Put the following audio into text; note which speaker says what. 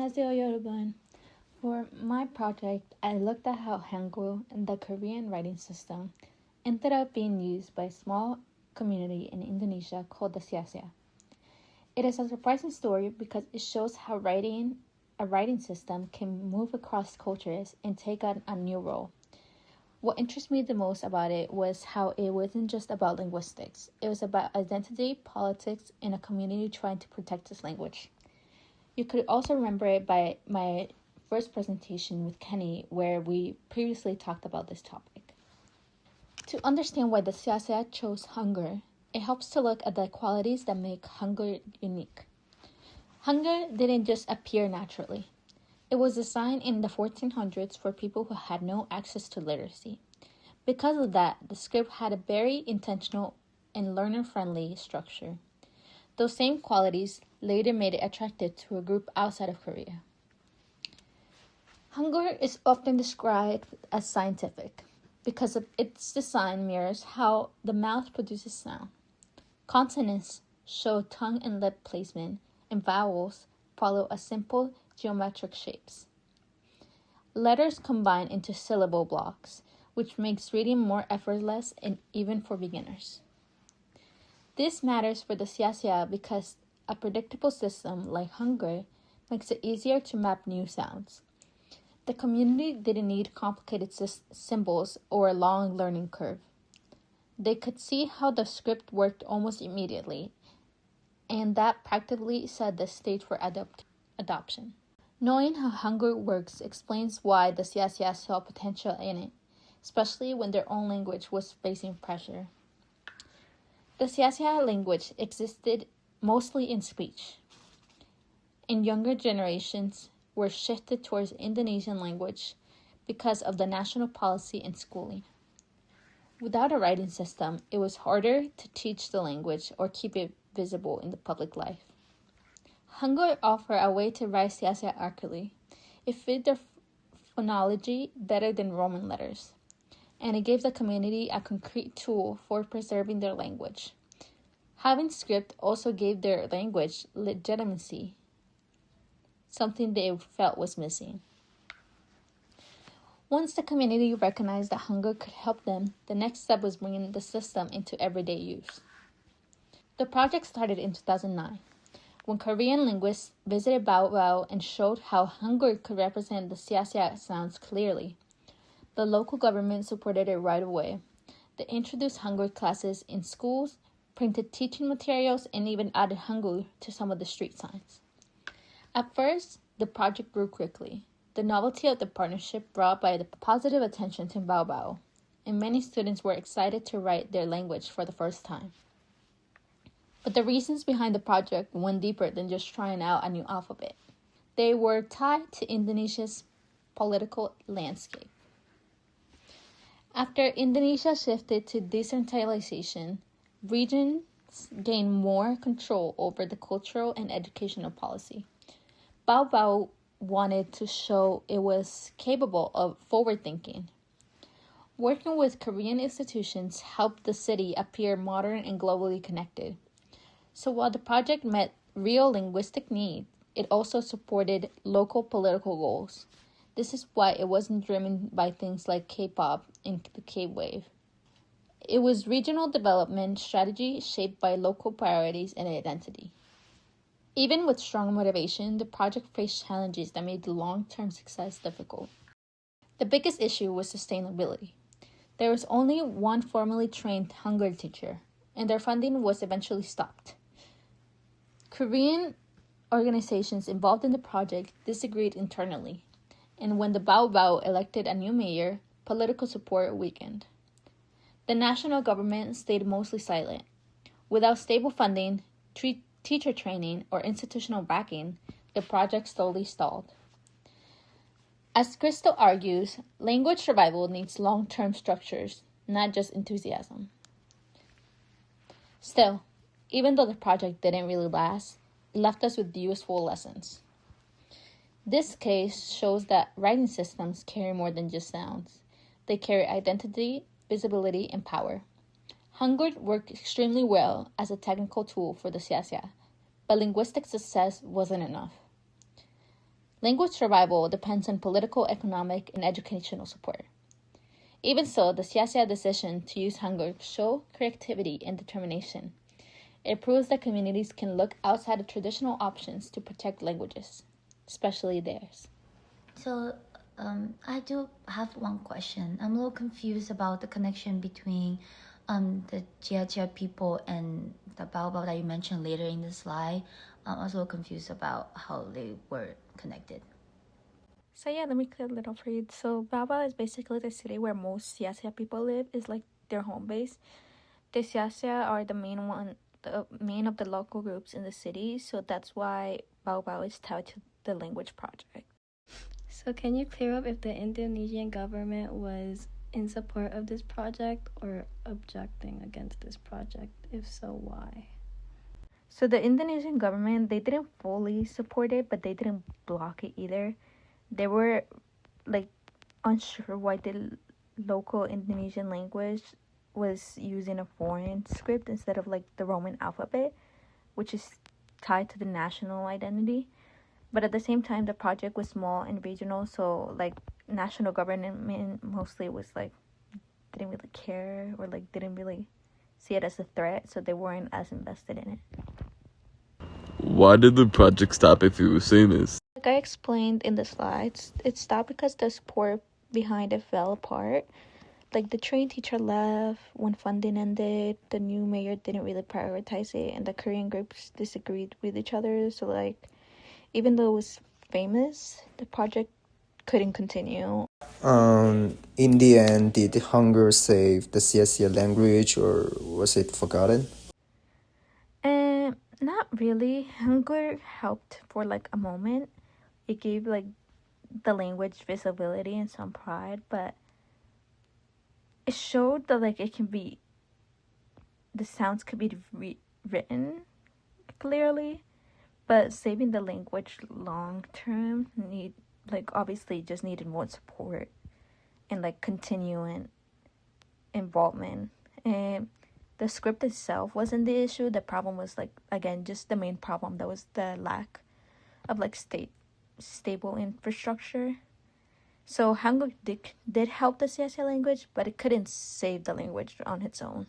Speaker 1: 안녕하세요, 여러분. For my project, I looked at how Hangul, the Korean writing system, ended up being used by a small community in Indonesia called the Siasia. It is a surprising story because it shows how a writing system can move across cultures and take on a new role. What interests me the most about it was how it wasn't just about linguistics. It was about identity, politics, and a community trying to protect its language. You could also remember it by my first presentation with Kenny, where we previously talked about this topic. To understand why the Siasia chose Hangul, it helps to look at the qualities that make Hangul unique. Hangul didn't just appear naturally. It was designed in the 1400s for people who had no access to literacy. Because of that, the script had a very intentional and learner-friendly structure. Those same qualities later made it attractive to a group outside of Korea. Hangul is often described as scientific because of its design mirrors how the mouth produces sound. Consonants show tongue and lip placement, and vowels follow a simple geometric shapes. Letters combine into syllable blocks, which makes reading more effortless and even for beginners. This matters for the Siasia because a predictable system like Hangul makes it easier to map new sounds. The community didn't need complicated symbols or a long learning curve. They could see how the script worked almost immediately, and that practically set the stage for adoption. Knowing how Hangul works explains why the Siasia saw potential in it, especially when their own language was facing pressure. The Siasia language existed mostly in speech, and younger generations were shifted towards Indonesian language because of the national policy in schooling. Without a writing system, it was harder to teach the language or keep it visible in the public life. Hangul offered a way to write Siasia accurately. It fit their phonology better than Roman letters, and it gave the community a concrete tool for preserving their language. Having script also gave their language legitimacy, something they felt was missing. Once the community recognized that Hangul could help them, the next step was bringing the system into everyday use. The project started in 2009, when Korean linguists visited Bao Bao and showed how Hangul could represent the Siasia sounds clearly. The local government supported it right away. They introduced Hangul classes in schools, printed teaching materials, and even added Hangul to some of the street signs. At first, the project grew quickly. The novelty of the partnership brought by the positive attention to Bao Bao, and many students were excited to write their language for the first time. But the reasons behind the project went deeper than just trying out a new alphabet. They were tied to Indonesia's political landscape. After Indonesia shifted to decentralization, regions gained more control over the cultural and educational policy. Bao Bao wanted to show it was capable of forward thinking. Working with Korean institutions helped the city appear modern and globally connected. So while the project met real linguistic needs, it also supported local political goals. This is why it wasn't driven by things like K-pop and the K-wave. It was regional development strategy shaped by local priorities and identity. Even with strong motivation, the project faced challenges that made the long-term success difficult. The biggest issue was sustainability. There was only one formally trained Hangul teacher, and their funding was eventually stopped. Korean organizations involved in the project disagreed internally, and when the Bao Bao elected a new mayor, political support weakened. The national government stayed mostly silent. Without stable funding, teacher training, or institutional backing, the project slowly stalled. As Crystal argues, language survival needs long-term structures, not just enthusiasm. Still, even though the project didn't really last, it left us with useful lessons. This case shows that writing systems carry more than just sounds. They carry identity, visibility, and power. Hangul worked extremely well as a technical tool for the Siasia, but linguistic success wasn't enough. Language survival depends on political, economic, and educational support. Even so, the Siasia decision to use Hangul show creativity and determination. It proves that communities can look outside of traditional options to protect languages, especially theirs.
Speaker 2: So, I do have one question. I'm a little confused about the connection between the Jia people and the Bao that you mentioned later in the slide. I was a little confused about how they were connected.
Speaker 1: So yeah, let me clear it up for you. So Baobao is basically the city where most Siasia people live. Is like their home base. The Siasia are the main of the local groups in the city. So that's why Baobao is tied to the language project.
Speaker 3: So can you clear up if the Indonesian government was in support of this project or objecting against this project? If so, why?
Speaker 1: So the Indonesian government, they didn't fully support it, but they didn't block it either. They were like unsure why the local Indonesian language was using a foreign script instead of like the Roman alphabet, which is tied to the national identity. But at the same time, the project was small and regional, so like national government mostly was like didn't really care or like didn't really see it as a threat, so they weren't as invested in it.
Speaker 4: Why did the project stop if it was famous?
Speaker 1: Like I explained in the slides, it stopped because the support behind it fell apart. Like the trained teacher left when funding ended, the new mayor didn't really prioritize it, and the Korean groups disagreed with each other. So like even though it was famous, the project couldn't continue.
Speaker 5: In the end, did Hangul save the Sia language or was it forgotten?
Speaker 1: And not really. Hangul helped for like a moment. It gave like the language visibility and some pride, but it showed that like the sounds could be written clearly, but saving the language long term obviously just needed more support and like continuing involvement. And the script itself wasn't the issue. The problem was like again just the main problem, that was the lack of like stable infrastructure. So Hangul did help the Siasia language, but it couldn't save the language on its own.